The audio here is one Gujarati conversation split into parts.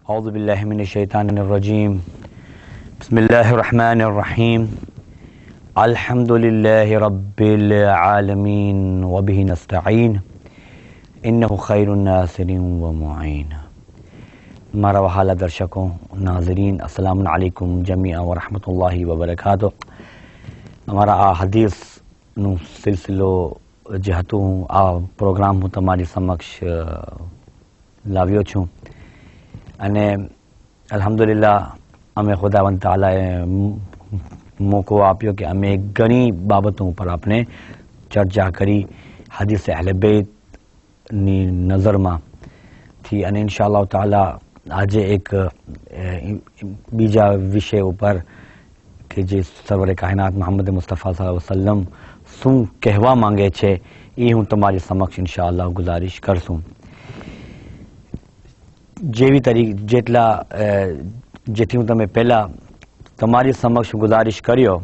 औज़ु बिल्लाहि मिनश शैतानिर रजीम। बिस्मिल्लाहिर रहमानिर रहीम। अल्हम्दुलिल्लाहि रब्बिल आलमीन व बिही नस्तईन इन्नहु खैरुन नासिरीन व मुईन। मारा वहाला दर्शकों नाज़रीन अस्सलामु अलैकुम जमीअ व रहमतुल्लाहि व बरकातुहू। हमारा आ हदीस नु सिलसिलो जहतु आ प्रोग्राम हूँ तमारी समक्ष लाव्यो छूँ અને અલ્હમ્દુલિલ્લાહ અમે ખુદાવંદ તાલાએ મોકો આપ્યો કે અમે ઘણી બાબતો ઉપર આપણે ચર્ચા કરી હદીસ અહલે બેતની નજરમાં થી અને ઇન્શાઅલ્લાહ તાલા આજે એક બીજા વિષય ઉપર કે જે સર્વરે કાયનાત મોહમ્મદ મુસ્તફા સલ્લલ્લાહુ અલૈહિ વસલ્લમ શું કહેવા માંગે છે એ હું તમારી સમક્ષ ઇન્શાઅલ્લાહ ગુજારિશ કરશું। જેવી તરીકે જેથી હું તમે પહેલા તમારી સમક્ષ ગુજારિશ કર્યો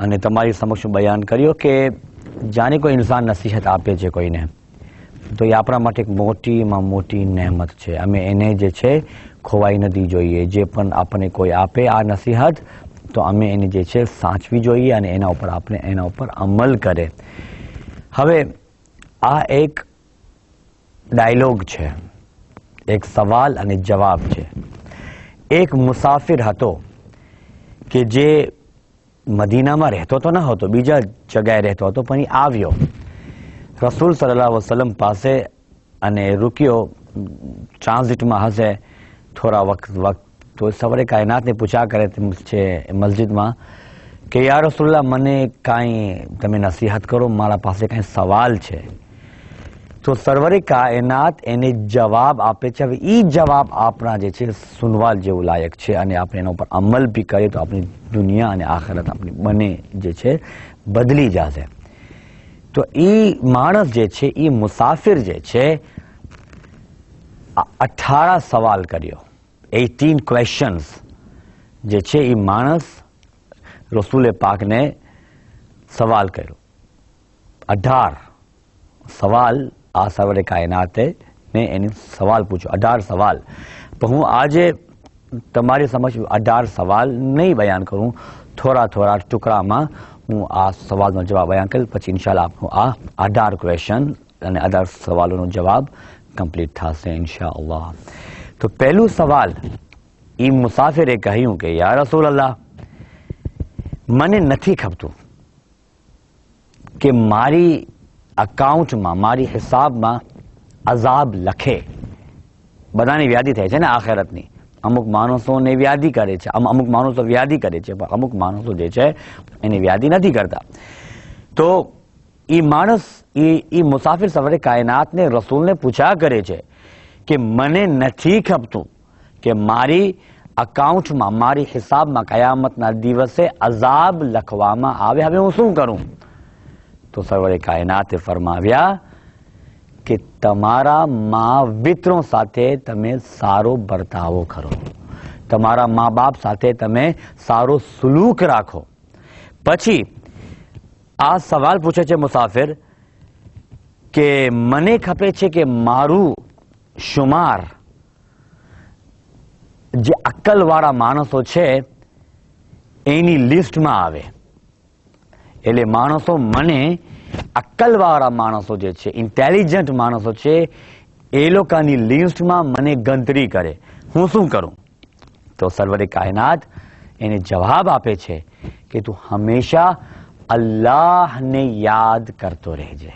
અને તમારી સમક્ષ બયાન કર્યો કે જાણે કોઈ ઇન્સાન નસીહત આપે છે કોઈને તો એ આપણા માટે એક મોટીમાં મોટી નહેમત છે। અમે એને જે છે ખોવાઈ નથી જોઈએ। જે પણ આપણને કોઈ આપે આ નસીહત તો અમે એને જે છે સાચવી જોઈએ અને એના ઉપર અમલ કરે। હવે આ એક ડાયલોગ છે, એક સવાલ અને જવાબ છે। એક મુસાફિર હતો કે જે મદીનામાં રહેતો તો ન હતો, બીજા જગ્યાએ રહેતો હતો, પણ એ આવ્યો રસૂલ સલ્લલ્લાહુ અલૈહિ વસલ્લમ પાસે અને રૂક્યો ટ્રાન્ઝિટમાં હશે થોડા વખત તો સવારે કાયનાતને પૂછા કરે છે મસ્જિદમાં કે યા રસૂલલ્લાહ મને કાંઈ તમે નસીહત કરો, મારા પાસે કાંઈ સવાલ છે। તો સર્વરે કાયનાત એને જવાબ આપે છે। હવે એ જવાબ આપણા જે છે સુનવા જેવું લાયક છે અને આપણે એના ઉપર અમલ બી કરીએ તો આપણી દુનિયા અને આખરત આપણી બંને જે છે બદલી જશે। તો એ માણસ જે છે એ મુસાફિર જે છે 18 સવાલ કર્યો, 18 ક્વેશ્ચન્સ જે છે એ માણસ રસૂલે પાકને સવાલ કર્યો। 18 સવાલ આ સર્વરે કાયનાતે ને એની સવાલ પૂછો, 18 સવાલ। તો હું આજે તમારી સમક્ષ 18 સવાલ નહીં બયાન કરું, થોડા થોડા ટુકડામાં હું આ સવાલનો જવાબ બયાન કરીશ, પછી ઇન્શાઅલ્લાહ આપનું આ 18 ક્વેશ્ચન અને 18 સવાલોનો જવાબ કમ્પ્લીટ થશે ઇન્શાઅલ્લાહ। તો પહેલું સવાલ એ મુસાફિરે કહ્યું કે યા રસૂલલ્લાહ મને નથી ખપતું કે મારી અકાઉન્ટમાં મારી હિસાબમાં અઝાબ લખે। બધાની વ્યાધિ થાય છે ને આખિરતની। અમુક માણસોને વ્યાધિ કરે છે, અમુક માણસો વ્યાધિ કરે છે, પણ અમુક માણસો જે છે એની વ્યાધિ નથી કરતા। તો એ માણસ એ મુસાફિર સવારે કાયનાતને રસૂલને પૂછા કરે છે કે મને નથી ખપતું કે મારી અકાઉન્ટમાં મારી હિસાબમાં કયામતના દિવસે અઝાબ લખવામાં આવે, હવે હું શું કરું? તો સર્વરે કાયનાતે ફરમાવ્યા કે તમારા માવિત્રો સાથે તમે સારો વર્તાવો કરો, તમારા મા બાપ સાથે તમે સારો સુલૂક રાખો। પછી આ સવાલ પૂછે છે મુસાફિર કે મને ખપે છે કે મારું શુમાર જે અક્કલવાળા માણસો છે એની લિસ્ટમાં આવે। એટલે માણસો મને અક્કલવાળા માણસો જે છે, ઇન્ટેલિજન્ટ માણસો છે, એ લોકોની લિસ્ટમાં મને ગણતરી કરે, હું શું કરું? તો સર્વરે કાયનાત એને જવાબ આપે છે કે તું હંમેશા અલ્લાહને યાદ કરતો રહેજે,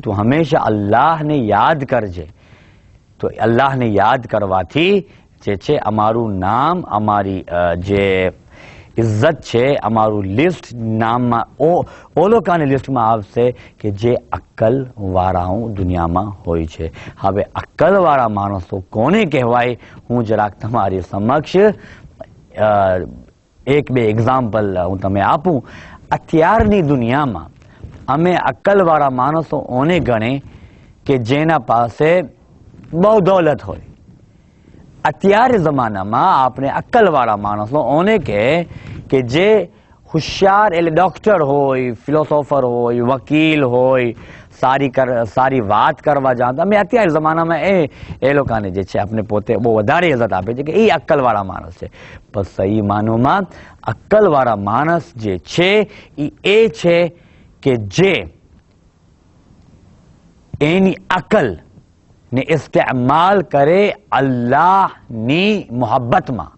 તું હંમેશા અલ્લાહને યાદ કરજે। તો અલ્લાહને યાદ કરવાથી જે છે અમારું નામ, અમારી જે ઇજ્જત છે, અમારું લિસ્ટ નામમાં ઓ લોકોની લિસ્ટમાં આવશે કે જે અક્કલવાળાઓ દુનિયામાં હોય છે। હવે અક્કલવાળા માણસો કોને કહેવાય હું જરાક તમારી સમક્ષ એક બે એક્ઝામ્પલ હું તમે આપું। અત્યારની દુનિયામાં અમે અક્કલવાળા માણસોને ગણે કે જેના પાસે બહુ દौलत હોય। અત્યારે જમાનામાં આપણે અક્કલવાળા માણસોને કહે કે જે હોશિયાર એટલે ડોક્ટર હોય, ફિલોસોફર હોય, વકીલ હોય, સારી વાત કરવા જાણતા. અમે અત્યારે જમાનામાં એ લોકોને જે છે આપણે પોતે બહુ વધારે ઇજ્જત આપે છે કે એ અક્કલવાળા માણસ છે. પણ સહી માનોમાં અક્કલવાળા માણસ જે છે એ છે કે જે એની અક્લ ને ઇસ્તેમાલ કરે અલ્લાહની મોહબ્બતમાં.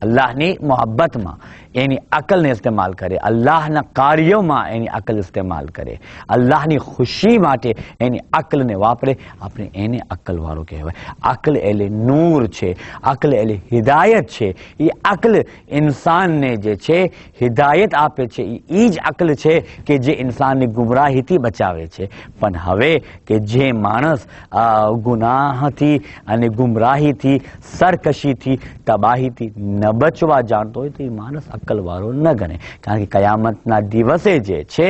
અલ્લાહની મોહબ્બતમાં એની અકલને ઇસ્તેમાલ કરે, અલ્લાહના કાર્યોમાં એની અકલ ઇસ્તેમાલ કરે, અલ્લાહની ખુશી માટે એની અકલને વાપરે. આપણે એને અક્કલવાળો કહેવાય. અકલ એટલે નૂર છે, અકલ એટલે હિદાયત છે. એ અકલ ઇન્સાનને જે છે હિદાયત આપે છે. એ જ અકલ છે કે જે ઇન્સાનને ગુમરાહીથી બચાવે છે. પણ હવે કે જે માણસ ગુનાહથી અને ગુમરાહીથી, સરકશીથી, તબાહીથી ન બચવા જાણતો હોય તો એ માણસ અક્કલવાળો ન ગણે. કારણ કે કયામતના દિવસે જે છે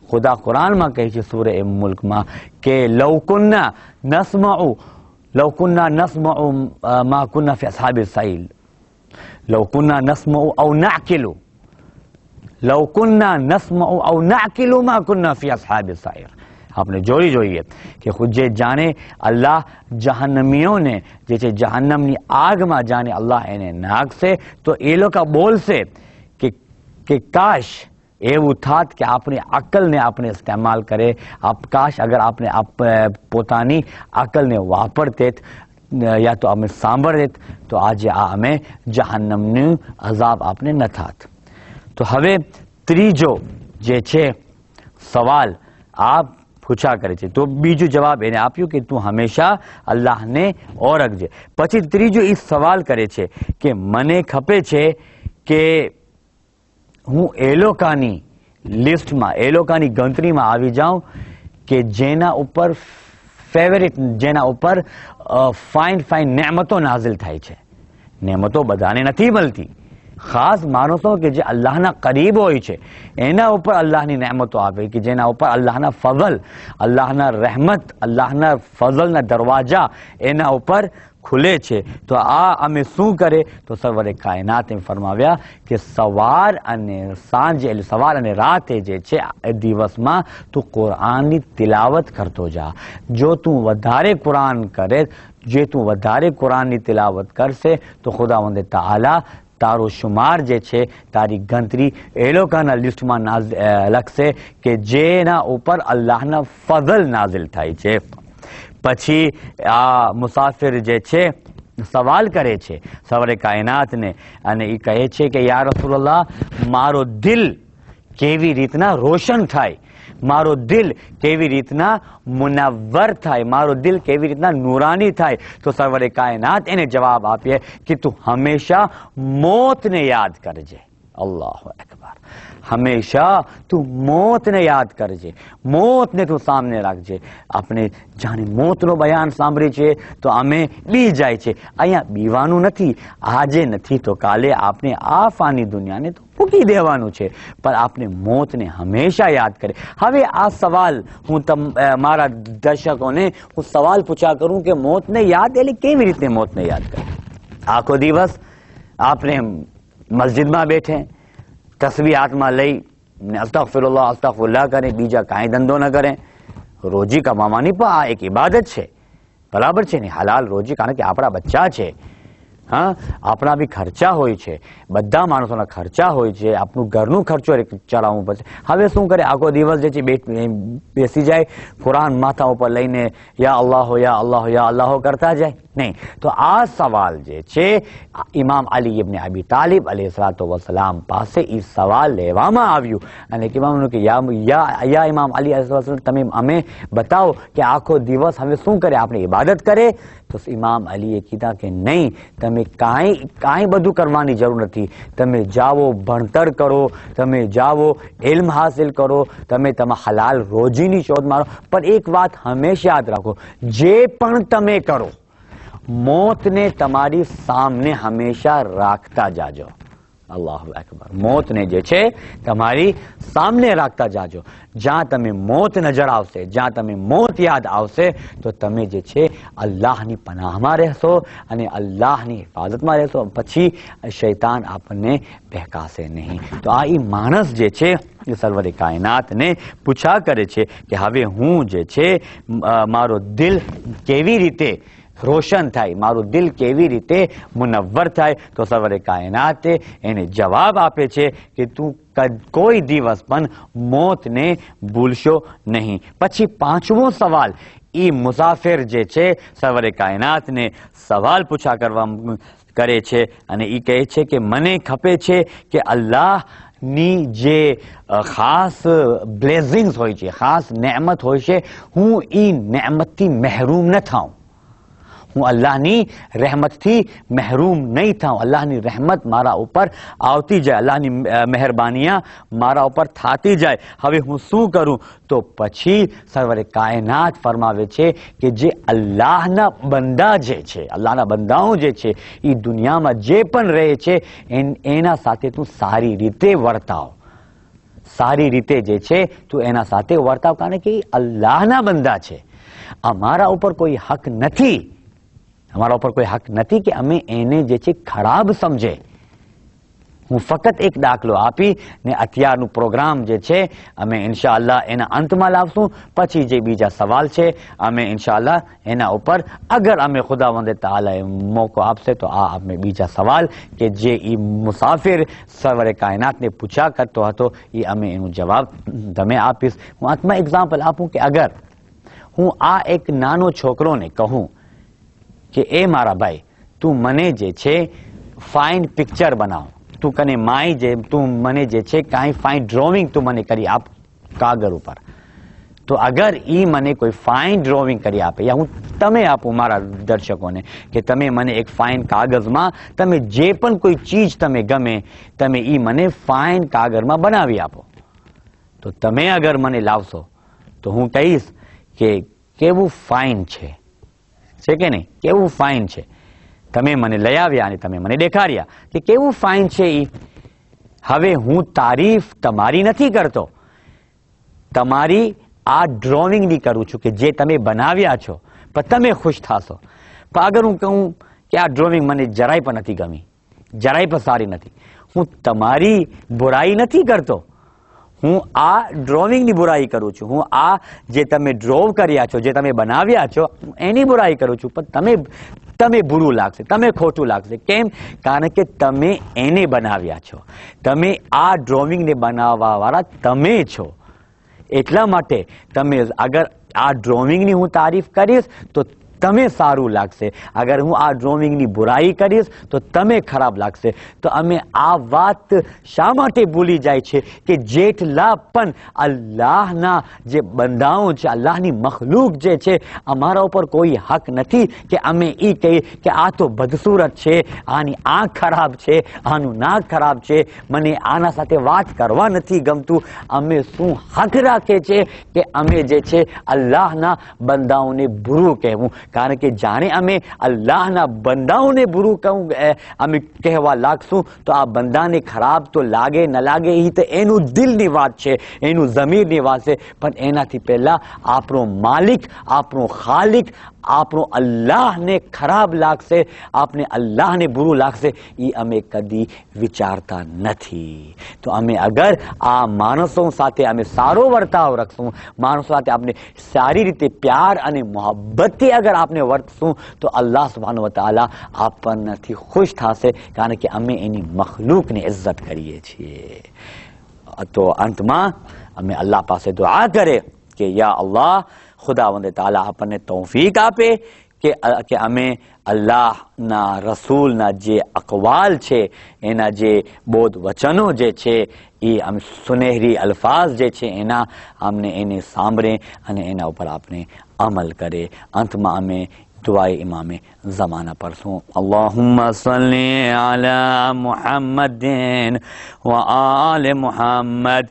ખુદા કુરાનમાં કહે છે સૂરે મુલ્કમાં કે લૌકુન્ના નસ્મઉ મા કુન્ના ફી અસ્હાબિસ સઈલ, લૌકુન્ના નસ્મઉ ઔ નઅકિલુ, લૌકુન્ના નસ્મઉ ઔ નઅકિલુ મા કુન્ના ફી અસ્હાબિસ સઈર. આપણે જોઈએ કે ખુદ જે જાણે અલ્લાહ જહન્નમીઓને જે છે જહન્નમની આગમાં જાણે અલ્લાહ એને નાખશે તો એ લોકો બોલશે કે કાશ એવું થાત કે આપણી અક્કલને આપણે ઇસ્તેમાલ કરે, કાશ અગર આપણે પોતાની અક્કલને વાપરતે યા તો અમે સાંભળે તો આજે અમે જહન્નમનું અઝાબ આપણે ન થાત. તો હવે ત્રીજો જે છે સવાલ આ પૂછા કરે છે તો બીજો જવાબ એને આપ્યું કે તું હંમેશા અલ્લાહને ઓળખજે. પછી ત્રીજો એ સવાલ કરે છે કે મને ખપે છે કે હું એ લોકોની લિસ્ટમાં, એ લોકોની ગણતરીમાં આવી જાઉં કે જેના ઉપર ફેવરિટ, જેના ઉપર ફાઇન નેમતો નાઝિલ થાય છે. નેમતો બધાને નથી મળતી, ખાસ માણસો કે જે અલ્લાહના કરીબ હોય છે એના ઉપર અલ્લાહની નેમતો આવે કે જેના ઉપર અલ્લાહના ફઝલ, અલ્લાહના રહેમત, અલ્લાહના ફઝલના દરવાજા એના ઉપર ખુલે છે. તો આ અમે શું કરે તો સર્વરે કાયનાતે ફરમાવ્યા કે સવાર અને સાંજે એટલે સવાર અને રાતે જે છે દિવસમાં તું કુરાનની તિલાવત કરતો જા. જો તું વધારે કુરાન કરે, જે તું વધારે કુરાનની તિલાવત કરશે તો ખુદાવંદ તઆલા તારો શુમાર જે છે તારી ગણતરી એ લોકોના લિસ્ટમાં લખશે કે જેના ઉપર અલ્લાહના ફઝલ નાઝિલ થાય છે. પછી આ મુસાફિર જે છે સવાલ કરે છે સવારે કાયનાતને અને એ કહે છે કે યા રસૂલલ્લાહ મારો દિલ કેવી રીતના રોશન થાય, મારો દિલ કેવી રીતના મુનવ્વર થાય, મારો દિલ કેવી રીતના નૂરાની થાય. તો સર્વરે કાયનાત એને જવાબ આપીએ કે તું હંમેશા મોતને યાદ કરજે. અલ્લાહુ અકબર. હંમેશા તું મોતને યાદ કરજે, મોતને તું સામને રાખજે. આપણે જાણે મોતનો બયાન સાંભળીએ છીએ તો અમે બી જાય છે. અહીંયા બીવાનું નથી, આજે નથી તો કાલે આપણે આ ફાની દુનિયાને તો મૂકી દેવાનું છે, પણ આપણે મોતને હંમેશા યાદ કરે. હવે આ સવાલ હું મારા દર્શકોને હું સવાલ પૂછા કરું કે મોતને યાદ એટલે કેવી રીતે મોતને યાદ કરે? આખો દિવસ આપણે મસ્જિદમાં બેઠે તસ્બીહ હાથમાં લઈ ને અસ્તગફિરુલ્લાહ કરે, બીજા કાંઈ ધંધો ન કરે. રોજી કમાવાની પણ આ એક ઇબાદત છે, બરાબર છે ને, હલાલ રોજી. કારણ કે આપણા બચ્ચા છે, હા, આપણા બી ખર્ચા હોય છે, બધા માણસોના ખર્ચા હોય છે, આપણું ઘરનું ખર્ચો ચલાવવું પડશે. હવે શું કરે આખો દિવસ જે છે બેસી જાય કુરાન માથા ઉપર લઈને યા અલ્લાહ કરતા જાય? નહીં. તો આ સવાલ જે છે ઇમામ અલી ઇબ્ન અબી તાલિબ અલૈહિસ્સલાતુ વસ્સલામ પાસે એ સવાલ લેવામાં આવ્યું અને કહેવાનું કે યા ઇમામ અલી અલૈહિસ્સલામ તમે અમે બતાવો કે આખો દિવસ હવે શું કરે, આપણે ઇબાદત કરે? તો ઇમામ અલીએ કીધા કે નહીં, તમે કાંઈ બધું કરવાની જરૂર નથી. તમે જાઓ ભણતર કરો, તમે જાઓ ઇલ્મ હાસિલ કરો, તમે હલાલ રોજીની શોધ મારો, પણ એક વાત હંમેશા યાદ રાખો, જે પણ તમે કરો મોતને તમારી સામે હંમેશા રાખતા જાજો. અલ્લાહુ અકબર. મોતને જે છે તમારી સામે રાખતા જાજો. જ્યાં તમે મોત નજર આવશે, જ્યાં તમે મોત યાદ આવશે, તો તમે જે છે અલ્લાહની પનાહમાં રહેશો અને અલ્લાહની હિફાજતમાં રહેશો. પછી શૈતાન આપણને બહેકાશે નહીં. તો આ ઈ માણસ જે છે એ સર્વરે કાયનાતને પૂછા કરે છે કે હવે હું જે છે મારો દિલ કેવી રીતે રોશન થાય, મારું દિલ કેવી રીતે મુનવ્વર થાય. તો સર્વરે કાયનાતે એને જવાબ આપે છે કે તું કોઈ દિવસ પણ મોતને ભૂલશો નહીં. પછી પાંચમો સવાલ ઈ મુસાફિર જે છે સર્વરે કાયનાતને સવાલ પૂછા કરવા કરે છે અને ઈ કહે છે કે મને ખપે છે કે અલ્લાહની જે ખાસ બ્લેઝિંગ્સ હોય છે, ખાસ નેમત હોય છે, હું ઈ નેમતથી મહેરૂમ ન થાઉં, હું અલ્લાહની રહેમતથી મહેરૂમ નહીં થાઉં. અલ્લાહની રહેમત મારા ઉપર આવતી જાય, અલ્લાહની મહેરબાનીયા મારા ઉપર થતી જાય. હવે હું શું કરું? તો પછી સર્વરે કાયનાત ફરમાવે છે કે જે અલ્લાહના બંદા જે છે, અલ્લાહના બંદાઓ જે છે એ દુનિયામાં જે પણ રહે છે એના સાથે તું સારી રીતે વર્તાવ, સારી રીતે જે છે તું એના સાથે વર્તાવ. કારણ કે એ અલ્લાહના બંદા છે. અમારા ઉપર કોઈ હક નથી, અમારા ઉપર કોઈ હક નથી કે અમે એને જે છે ખરાબ સમજે. હું ફક્ત એક દાખલો આપી ને અત્યારનું પ્રોગ્રામ જે છે અમે ઇન્શાઅલ્લાહ એના અંતમાં લાવશું. પછી જે બીજા સવાલ છે અમે ઇન્શાઅલ્લાહ એના ઉપર અગર અમે ખુદાવંદ તઆલાએ મોકો આપશે તો આ અમે બીજા સવાલ કે જે ઈ મુસાફિર સર્વરે કાયનાતને પૂછા કરતો હતો એ અમે એનું જવાબ તમે આપીશ. હું અંતમાં એક્ઝામ્પલ આપું કે અગર હું આ એક નાનો છોકરોને કહું કે એ મારા ભાઈ તું મને જે છે ફાઇન પિક્ચર બનાવ, તું કને માય જે તું મને જે છે કાંઈ ફાઇન ડ્રોઈંગ તું મને કરી આપ કાગળ ઉપર. તો અગર ઈ મને કોઈ ફાઇન ડ્રોઈંગ કરી આપે યા હું તમે આપું મારા દર્શકોને કે તમે મને એક ફાઇન કાગળમાં તમે જે પણ કોઈ ચીજ તમે ગમે તમે ઈ મને ફાઇન કાગળમાં બનાવી આપો, તો તમે અગર મને લાવશો તો હું કહીશ કે કેવું ફાઇન છે કે નહીં, કેવું ફાઇન છે. તમે મને લઈ આવ્યા અને તમે મને દેખાડ્યા કે કેવું ફાઇન છે ઈ. હવે હું તારીફ તમારી નથી કરતો, તમારી આ ડ્રોઈંગની કરું છું કે જે તમે બનાવ્યા છો પણ તમે ખુશ થશો. પણ અગર હું કહું કે આ ડ્રોઈંગ મને જરાય પણ નથી ગમી, જરાય પણ સારી નથી, હું તમારી બુરાઈ નથી કરતો, હું આ ડ્રોઈંગની બુરાઈ કરું છું. હું આ જે તમે ડ્રોવ કર્યા છો, જે તમે બનાવ્યા છો એની બુરાઈ કરું છું. પણ તમે બુરું લાગશે, તમે ખોટું લાગશે. કેમ? કારણ કે તમે એને બનાવ્યા છો, તમે આ ડ્રોઈંગને બનાવવા વાળા તમે છો. એટલા માટે તમે અગર આ ડ્રોઈંગની હું તારીફ કરીશ તો તમે સારું લાગશે, અગર હું આ ડ્રોઈંગની બુરાઈ કરીશ તો તમે ખરાબ લાગશે. તો અમે આ વાત શા માટે ભૂલી જાય છે કે જેટલા પણ અલ્લાહના જે બંદાઓ છે, અલ્લાહની મખલૂક જે છે, અમારા ઉપર કોઈ હક નથી કે અમે એ કહીએ કે આ તો બદસૂરત છે, આની આંખ ખરાબ છે, આનું નાક ખરાબ છે, મને આના સાથે વાત કરવા નથી ગમતું. અમે શું હક રાખે છે કે અમે જે છે અલ્લાહના બંદાઓને બુરું કહેવું? કારણ કે જાણે અમે અલ્લાહના બંદાઓને બુરું અમે કહેવા લાગશું તો આ બંદાને ખરાબ તો લાગે ન લાગે એ તો એનું દિલની વાત છે, એનું ઝમીરની વાત છે. પણ એનાથી પહેલા આપણો માલિક, આપણો ખાલિક, આપણો અલ્લાહને ખરાબ લાગશે, આપણે અલ્લાહને બુરું લાગશે એ અમે કદી વિચારતા નથી. તો અમે અગર આ માણસો સાથે અમે સારો વર્તાવ રાખશું, માણસો સાથે આપણે સારી રીતે પ્યાર અને મોહબ્બતથી અગર આપણે વર્તશું તો અલ્લાહ સુબ્હાનહુ વ તઆલા આપણનાથી ખુશ થશે, કારણ કે અમે એની મખલૂકને ઇજ્જત કરીએ છીએ. તો અંતમાં અમે અલ્લાહ પાસે દુઆ કરે કે યા અલ્લાહ, ખુદાવંદ તાલા આપણને તૌફીક આપે કે અમે અલ્લાહના રસૂલના જે અકવાલ છે, એના જે બોધ વચનો જે છે એ આમ સુનેહરી અલ્ફાઝ જે છે એના અમને એને સાંભળે અને એના ઉપર આપણે અમલ કરે. અંતમાં અમે दुआए इमाम ज़माना पढ़सूँ. अल्लाहुम्मा सल्ली अला मुहम्मदिन व आले मुहम्मद.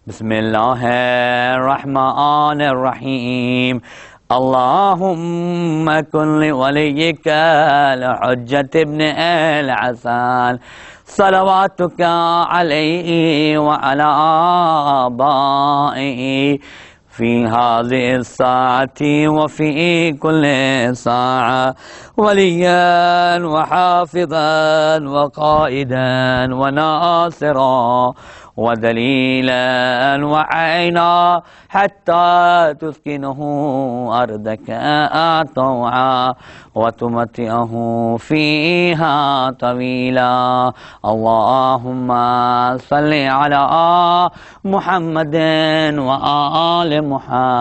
बिस्मिल्लाहिर्रहमानिर्रहीम. اللهم كن لوليك الحجة ابن الحسن صلواتك عليه وعلى آبائه في هذه الساعة وفي كل ساعة وليا وحافظا وقائدا وناصرا ودليلا وعينا حتى تسكنه أرضك طوعا وتمتعه فيها طويلا. اللهم صل على محمد وآل محمد.